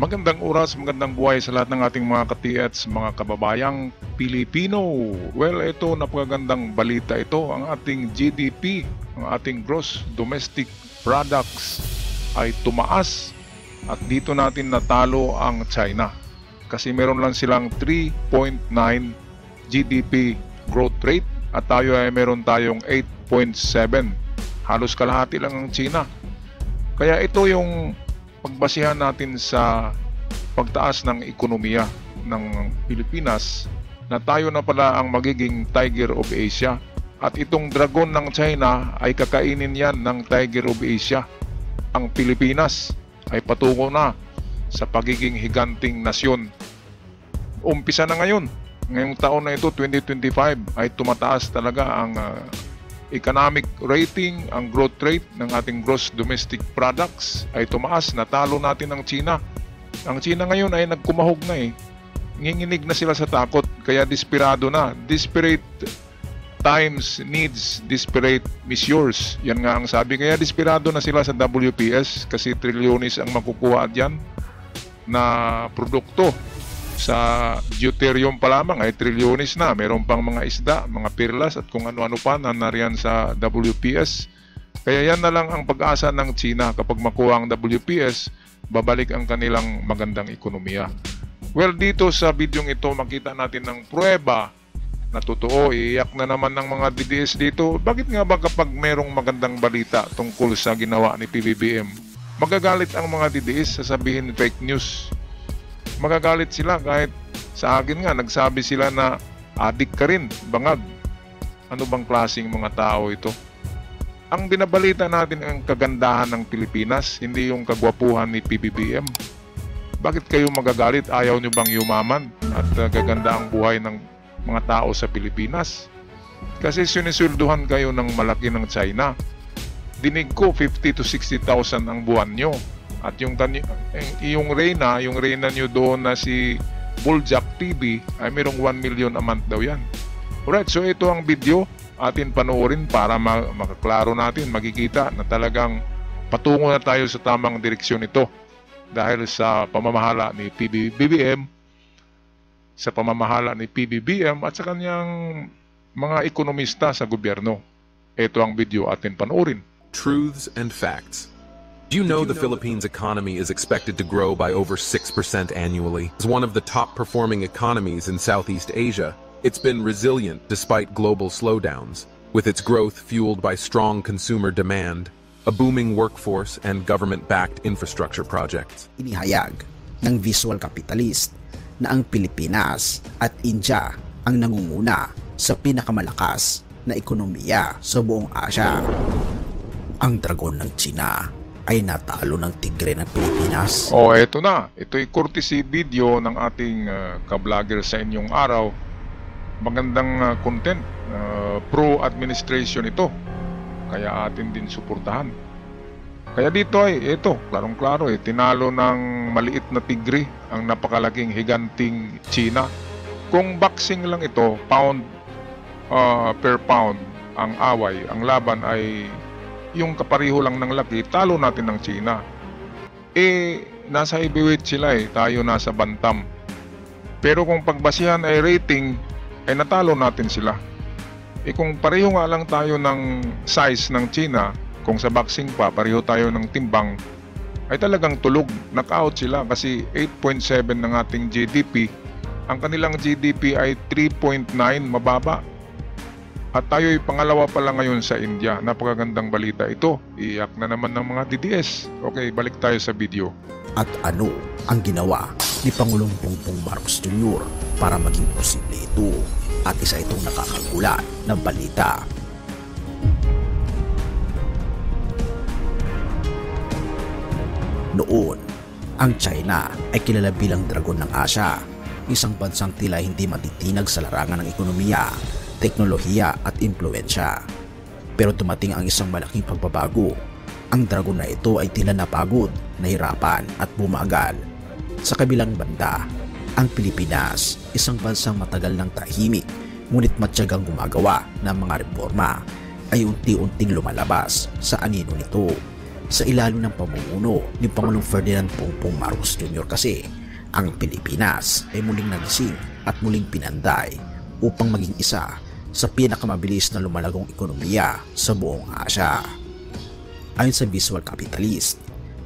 Magandang oras, magandang buhay sa lahat ng ating mga ka-TH, mga kababayang Pilipino. Well, ito, napakagandang balita ito. Ang ating GDP, ang ating Gross Domestic Products ay tumaas at dito natin natalo ang China. Kasi meron lang silang 3.9 GDP growth rate at tayo ay meron tayong 8.7. Halos kalahati lang ang China. Kaya ito yung pagbasihan natin sa pagtaas ng ekonomiya ng Pilipinas na tayo na pala ang magiging Tiger of Asia at itong dragon ng China ay kakainin yan ng Tiger of Asia. Ang Pilipinas ay patungo na sa pagiging higanting nasyon. Umpisa na ngayon. Ngayong taon na ito, 2025, ay tumataas talaga ang economic rating, ang growth rate ng ating gross domestic products ay tumaas. Natalo natin ang China. Ang China ngayon ay nagkumahog na eh. Nginginig na sila sa takot, kaya desperado na. Desperate times needs desperate measures. Yan nga ang sabi. Kaya desperado na sila sa WPS kasi trilyones ang makukuha dyan na produkto. Sa deuterium pa lamang ay trilyones na. Meron pang mga isda, mga perlas at kung ano-ano pa na nariyan sa WPS. Kaya yan na lang ang pag-asa ng China. Kapag makuha ang WPS, babalik ang kanilang magandang ekonomiya. Well, dito sa bidyong ito makita natin ng pruweba na totoo. Iiyak na naman ng mga DDS dito. Bakit nga ba kapag merong magandang balita tungkol sa ginawa ni PBBM, magagalit ang mga DDS, sasabihin fake news? Magagalit sila kahit sa akin nga nagsabi sila na adik ka rin, bangag. Ano bang klaseng mga tao ito? Ang binabalita natin ang kagandahan ng Pilipinas, hindi yung kagwapuhan ni PBBM. Bakit kayo magagalit? Ayaw nyo bang yumaman at gaganda ang buhay ng mga tao sa Pilipinas? Kasi sinisulduhan kayo ng malaki ng China. Dinig ko 50 to 60,000 ang buwan nyo. At yung reyna nyo doon na si Buljak TV ay mayroong 1 million a month daw yan. Alright, so ito ang video atin panoorin para makaklaro natin, makikita na talagang patungo na tayo sa tamang direksyon ito dahil sa pamamahala ni PBBM, at sa kanyang mga ekonomista sa gobyerno. Ito ang video atin panoorin. Truths and facts. Do you know the Philippines economy is expected to grow by over 6% annually? As one of the top performing economies in Southeast Asia, it's been resilient despite global slowdowns, with its growth fueled by strong consumer demand, a booming workforce, and government-backed infrastructure projects. Inihayag ng visual capitalist na ang Pilipinas at India ang nangunguna sa pinakamalakas na ekonomiya sa buong Asia. Ang dragon ng China ay natalo ng tigre ng Pilipinas. Eto na. Ito'y courtesy video ng ating ka-vlogger sa inyong araw. Magandang content. Pro-administration ito. Kaya atin din suportahan. Kaya dito ay, ito, klarong-klaro tinalo ng maliit na tigre ang napakalaking higanting China. Kung boxing lang ito, pound per pound ang away, ang laban ay yung kapariho lang ng laki, talo natin ng China. Nasa heavyweight sila tayo nasa bantam. Pero kung pagbasihan ay rating, ay natalo natin sila. Kung pareho nga lang tayo ng size ng China, kung sa boxing pa, pareho tayo ng timbang, ay talagang tulog, knockout sila kasi 8.7 ng ating GDP. Ang kanilang GDP ay 3.9, mababa. At tayo'y pangalawa pa lang ngayon sa India. Napakagandang balita ito. Iyak na naman ng mga DDS. Okay, balik tayo sa video. At ano ang ginawa ni Pangulong Bongbong Marcos Jr. para maging posible ito? At isa itong nakakagulat na balita. Noon, ang China ay kilala bilang dragon ng Asia. Isang bansang tila hindi matitinag sa larangan ng ekonomiya, teknolohiya at impluensya. Pero dumating ang isang malaking pagbabago. Ang dragon na ito ay tila napagod, nahirapan at bumagal. Sa kabilang banda, ang Pilipinas, isang bansang matagal ng tahimik ngunit matyagang gumagawa ng mga reforma, ay unti-unting lumalabas sa anino nito. Sa ilalim ng pamumuno ni Pangulong Ferdinand Bongbong Marcos Jr. kasi, ang Pilipinas ay muling nagising at muling pinanday upang maging isa sa pinakamabilis na lumalagong ekonomiya sa buong Asya. Ayon sa Visual Capitalist,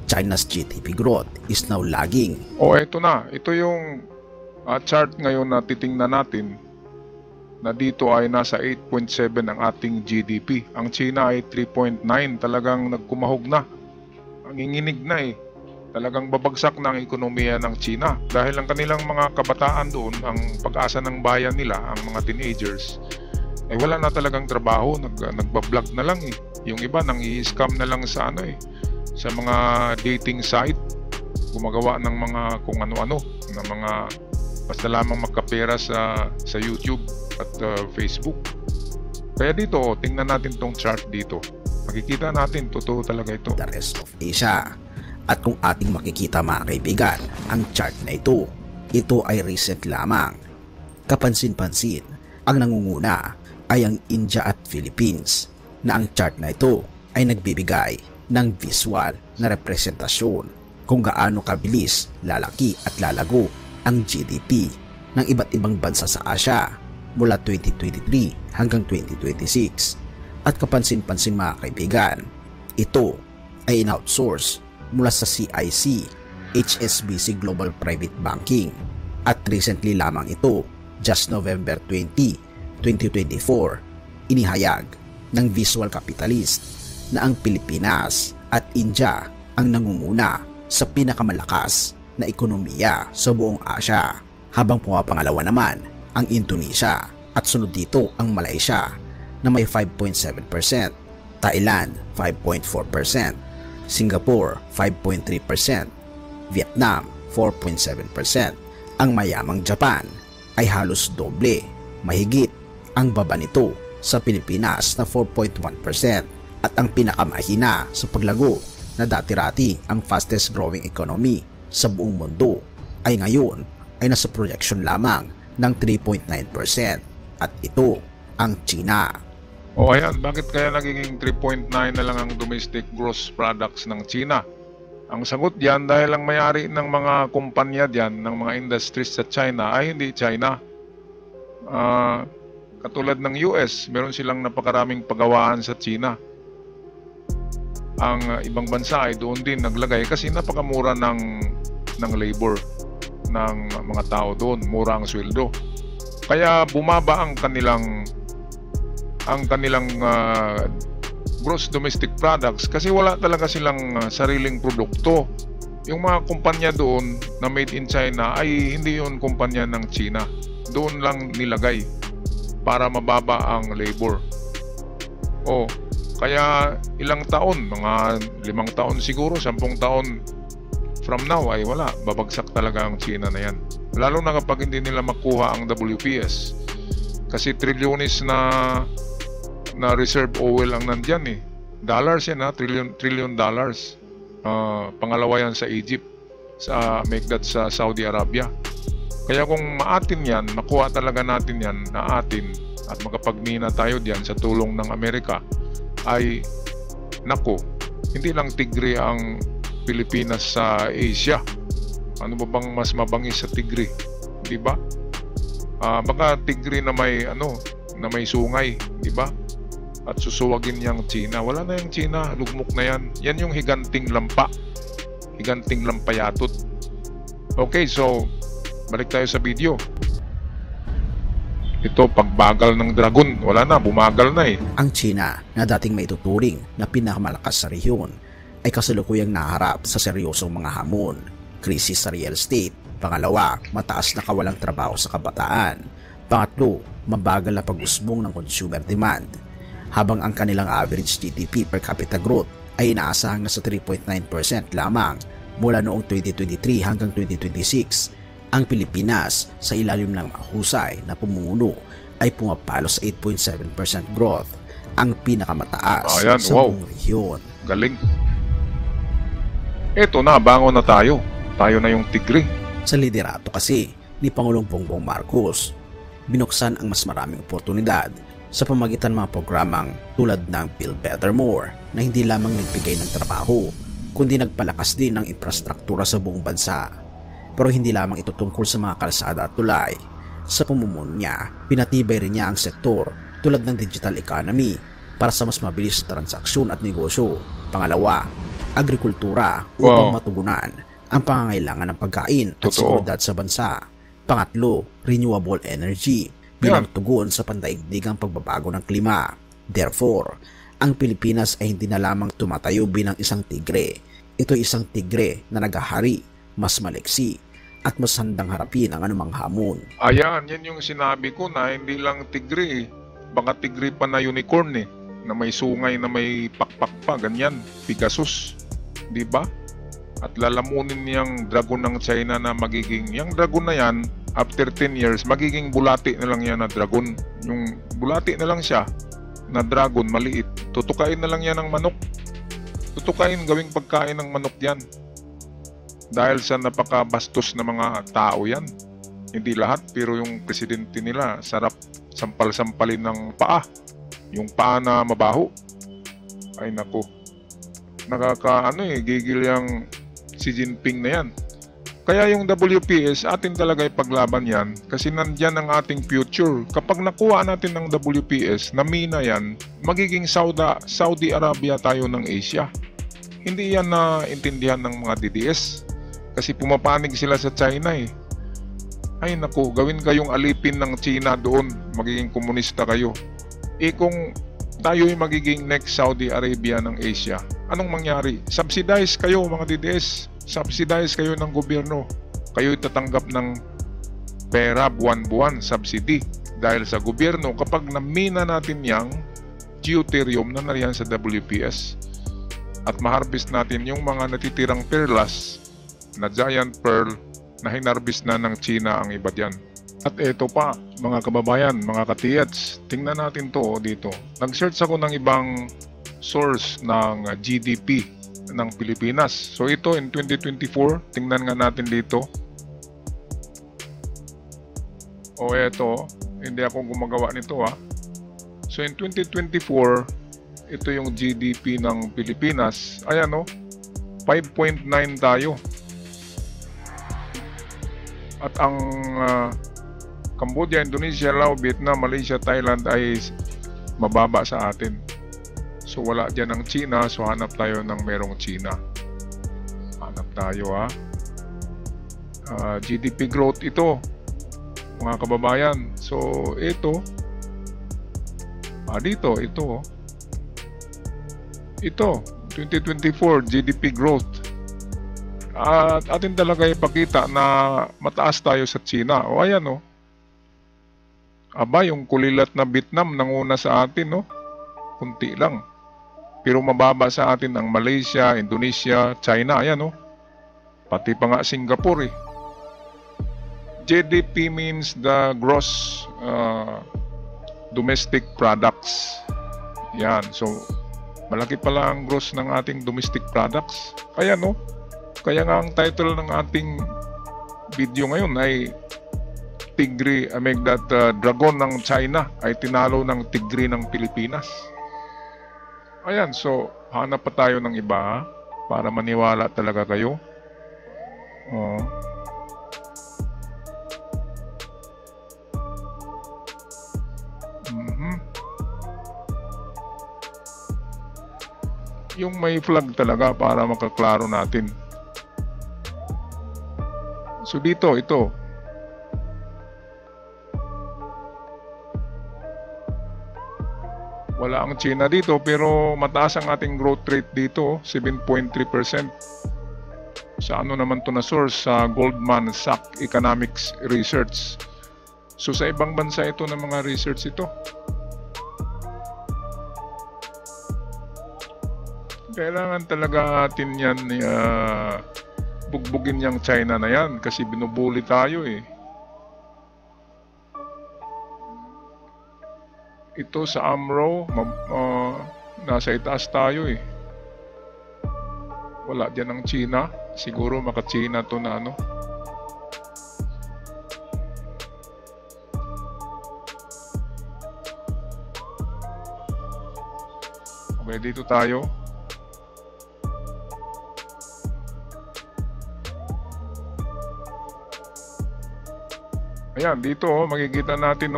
China's GDP growth is now lagging. Ito na. Ito yung chart ngayon na titingnan natin na dito ay nasa 8.7 ang ating GDP. Ang China ay 3.9. Talagang nagkumahog na. Ang inginig na eh. Talagang babagsak na ang ekonomiya ng China dahil ang kanilang mga kabataan doon, ang pag-asa ng bayan nila, ang mga teenagers, ay wala na talagang trabaho, nagbablog na lang eh. Yung iba nang i-scam na lang sa sa mga dating site, gumagawa ng mga kung ano-ano, na mga basta lamang magkapera sa YouTube at Facebook. Kaya dito, tingnan natin tong chart dito. Makikita natin, totoo talaga ito. The rest of Asia. At kung ating makikita mga kaibigan, ang chart na ito ay recent lamang. Kapansin-pansin, ang nangunguna ay ang India at Philippines, na ang chart na ito ay nagbibigay ng visual na representasyon kung gaano kabilis lalaki at lalago ang GDP ng iba't ibang bansa sa Asia mula 2023 hanggang 2026. At kapansin-pansin mga kaibigan, ito ay in-outsource mula sa CIC, HSBC Global Private Banking, at recently lamang ito, just November 20, 2024, inihayag ng Visual Capitalist na ang Pilipinas at India ang nangunguna sa pinakamalakas na ekonomiya sa buong Asya, habang pumapangalawa naman ang Indonesia at sunod dito ang Malaysia na may 5.7%, Thailand 5.4%, Singapore 5.3%, Vietnam 4.7%. Ang mayamang Japan ay halos doble, mahigit ang baba nito sa Pilipinas na 4.1%. At ang pinakamahina sa paglago na dati-rati ang fastest growing economy sa buong mundo ay ngayon ay nasa projection lamang ng 3.9%. At ito ang China. Ayan, bakit kaya nagiging 3.9 na lang ang domestic gross products ng China? Ang sagot diyan dahil ang may-ari ng mga kumpanya diyan, ng mga industries sa China ay hindi China. Katulad ng US, meron silang napakaraming pagawaan sa China. Ang ibang bansa ay doon din naglagay kasi napakamura ng labor ng mga tao doon, mura ang sweldo. Kaya bumaba ang kanilang gross domestic products kasi wala talaga silang sariling produkto. Yung mga kumpanya doon na made in China ay hindi yun kumpanya ng China. Doon lang nilagay para mababa ang labor. Kaya ilang taon, mga 5 taon siguro, 10 taon from now ay wala, babagsak talaga ang China na yan. Lalo na kapag hindi nila makuha ang WPS. Kasi trilyones na reserve oil ang nandyan eh. Dollars yan trillion dollars. Pangalawa yan sa Egypt, make that sa Saudi Arabia. Kaya kung maatin yan, makuha talaga natin yan na atin at makapagmina tayo diyan sa tulong ng Amerika, ay nako, hindi lang tigre ang Pilipinas sa Asia. Ano ba bang mas mabangis sa tigre? Di ba? Baka tigre na may sungay, di ba? At susuwagin niyang China. Wala na yung China, lugmok na yan. Yan yung higanting lampa. Higanting lampayatot. Okay, so balik tayo sa video. Ito, pagbagal ng dragon. Wala na, bumagal na eh. Ang China, na dating may tuturing na pinakamalakas sa rehiyon, ay kasalukuyang naharap sa seryosong mga hamon. Krisis sa real estate. Pangalawa, mataas na kawalang trabaho sa kabataan. Pangatlo, mabagal na pag-usbong ng consumer demand. Habang ang kanilang average GDP per capita growth ay inaasahang nasa 3.9% lamang mula noong 2023 hanggang 2026, ang Pilipinas sa ilalim ng mahusay na pamumuno ay pumapalo sa 8.7% growth, ang pinakamataas sa buong rehiyon. Galing. Eto na, bangon na tayo. Tayo na yung tigre. Sa liderato kasi ni Pangulong Bongbong Marcos, binuksan ang mas maraming oportunidad sa pamagitan ng mga programang tulad ng Build Better More na hindi lamang nagbigay ng trabaho, kundi nagpalakas din ng infrastruktura sa buong bansa. Pero hindi lamang ito tungkol sa mga kalsada at tulay. Sa pamumuno niya, pinatibay rin niya ang sektor tulad ng digital economy para sa mas mabilis na transaksyon at negosyo. Pangalawa, agrikultura upang matugunan ang pangangailangan ng pagkain at seguridad sa bansa. Pangatlo, renewable energy bilang tugon sa pandaigdigang pagbabago ng klima. Therefore, ang Pilipinas ay hindi na lamang tumatayo bilang isang tigre. Ito ay isang tigre na naghahari, mas maliksi, at mas handang harapin ang anumang hamon. Ayan, yan yung sinabi ko na hindi lang tigre, baka tigre pa na unicorn na may sungay na may pakpak pa, ganyan, Pegasus, di ba? At lalamunin niyang dragon ng China na magiging, yung dragon na yan, after 10 years, magiging bulati na lang yan na dragon. Yung bulati na lang siya, na dragon, maliit. Tutukain na lang yan ng manok. Tutukain, gawing pagkain ng manok yan. Dahil sa napakabastos na mga tao yan. Hindi lahat, pero yung presidente nila, sarap sampal-sampalin ng paa. Yung paa na mabaho. Ay nako. Gigil yung Xi Jinping na yan. Kaya yung WPS, atin talaga ipaglaban yan kasi nandyan ang ating future. Kapag nakuha natin ng WPS, na mina yan, magiging Saudi Arabia tayo ng Asia. Hindi yan na intindihan ng mga DDS kasi pumapanig sila sa China Ay naku, gawin kayong alipin ng China doon, magiging komunista kayo. Kung tayo'y magiging next Saudi Arabia ng Asia, anong mangyari? Subsidize kayo mga DDS. Subsidize kayo ng gobyerno. Kayo'y tatanggap ng pera buwan-buwan, subsidy. Dahil sa gobyerno, kapag namina natin yang deuterium na nariyan sa WPS at maharvest natin yung mga natitirang perlas na giant pearl na hinarvest na ng China ang iba dyan. At eto pa, mga kababayan, mga katiyats, tingnan natin to dito. Nag-search ako ng ibang source ng GDP ng Pilipinas. So ito in 2024, tingnan nga natin dito. O eto, hindi ako gumagawa nito So in 2024, ito yung GDP ng Pilipinas. Ayan 5.9 tayo. At ang Cambodia, Indonesia, Laos, Vietnam, Malaysia, Thailand ay mababa sa atin. So wala dyan ang China, so hanap tayo ng merong China. Hanap tayo GDP growth ito, mga kababayan. So ito, dito, ito, 2024 GDP growth. At atin talaga ipakita na mataas tayo sa China. O ayan Aba, yung kulilat na Vietnam nanguna sa atin kunti lang. Pero mababa sa atin ang Malaysia, Indonesia, China, ayan Pati pa nga Singapore GDP means the gross domestic products. Yan, so malaki pala ang gross ng ating domestic products. Kaya kaya nga ang title ng ating video ngayon ay dragon ng China ay tinalo ng tigre ng Pilipinas. Ayan, so hanap pa tayo ng iba para maniwala talaga kayo. Yung may flag talaga para makaklaro natin. So dito, ito. Wala ang China dito pero mataas ang ating growth rate dito, 7.3%. Sa ano naman to na source? Sa Goldman Sachs Economics Research. So sa ibang bansa ito ng mga research ito. Kailangan talaga natin yan bugbugin yung China na yan kasi binubuli tayo Ito sa AMRO, nasa itaas tayo Wala dyan ang China. Siguro maka-China to na Okay, dito tayo. Ayan, dito makikita natin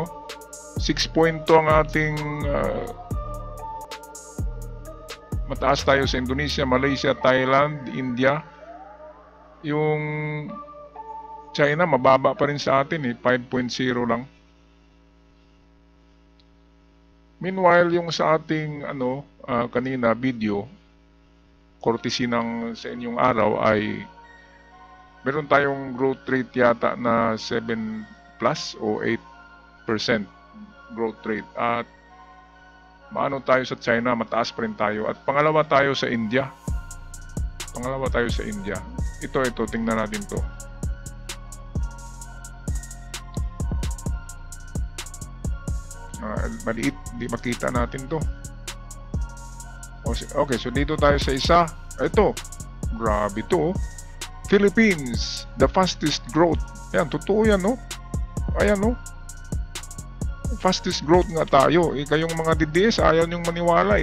6.2 ang ating mataas tayo sa Indonesia, Malaysia, Thailand, India. Yung China mababa pa rin sa atin 5.0 lang. Meanwhile, yung sa ating kanina video, courtesy ng sa inyong araw, ay meron tayong growth rate yata na 7 plus o 8% growth rate. At maano tayo sa China, mataas pa rin tayo. At pangalawa tayo sa India. Ito, tingnan natin to. Maliit, hindi makita natin to. Okay, so dito tayo sa isa. Ito, grabe to. Philippines, the fastest growth. Ayan, totoo yan, Ayan, fastest growth nga tayo. Kayong mga DDS, ayaw niyong maniwala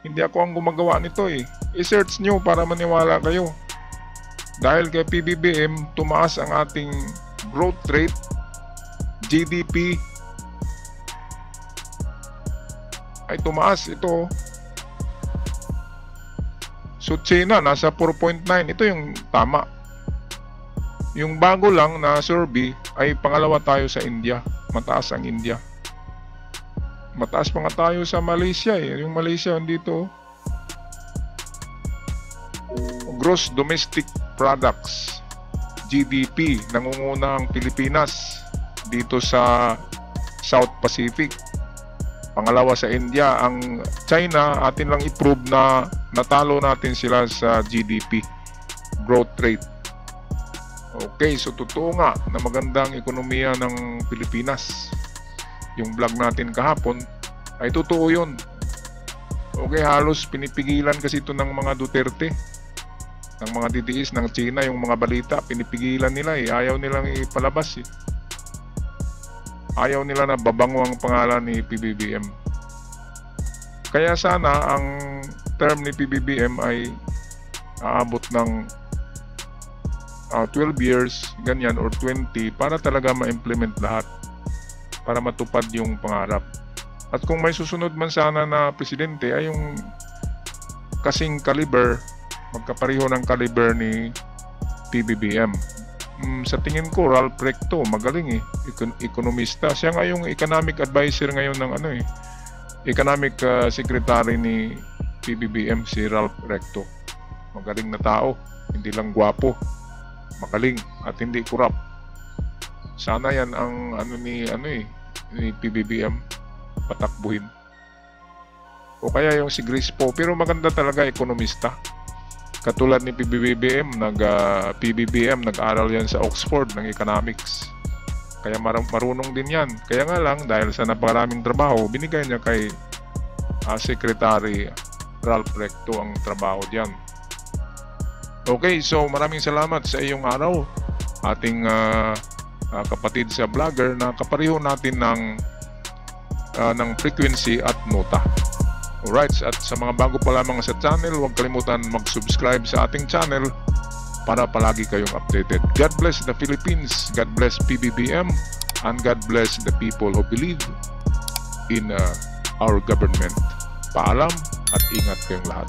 Hindi ako ang gumagawa nito I-search nyo para maniwala kayo. Dahil kay PBBM, tumaas ang ating growth rate, GDP, ay tumaas ito. So China nasa 4.9. Ito yung tama. Yung bago lang na survey ay pangalawa tayo sa India. Mataas ang India. Mataas pa nga tayo sa Malaysia Yung Malaysia dito. Gross domestic products, GDP, nangunguna ang Pilipinas dito sa South Pacific. Pangalawa sa India. Ang China, atin lang i-prove na natalo natin sila sa GDP growth rate. Okay, so totoo nga na magandang ekonomiya ng Pilipinas. Yung vlog natin kahapon ay totoo yun. Okay, halos pinipigilan kasi ito ng mga Duterte, ng mga DDS ng China, yung mga balita, pinipigilan nila Ayaw nilang ipalabas Ayaw nila na babango ang pangalan ni PBBM. Kaya sana ang term ni PBBM ay aabot ng 12 years, ganyan, or 20, para talaga ma-implement lahat, para matupad yung pangarap. At kung may susunod man sana na presidente ay yung kasing caliber, magkapareho ng caliber ni PBBM. Sa tingin ko, Ralph Recto, magaling ekonomista. Siya nga yung economic advisor ngayon ng economic secretary ni PBBM, si Ralph Recto. Magaling na tao, hindi lang gwapo, magaling at hindi corrupt. Sana yan ang ni PBBM patakbuhin. O kaya yung si Grace Poe, pero maganda talaga ekonomista. Katulad ni PBBM, nag-aral yan sa Oxford ng economics. Kaya marunong din yan. Kaya nga lang, dahil sa napakaraming trabaho, binigay niya kay Secretary Ralph Recto ang trabaho diyan. Okay, so maraming salamat sa iyong araw, ating kapatid sa vlogger na kapareho natin ng frequency at nota. Alright, at sa mga bago pa lamang sa channel, huwag kalimutan mag-subscribe sa ating channel para palagi kayong updated. God bless the Philippines, God bless PBBM, and God bless the people who believe in our government. Paalam at ingat kayong lahat.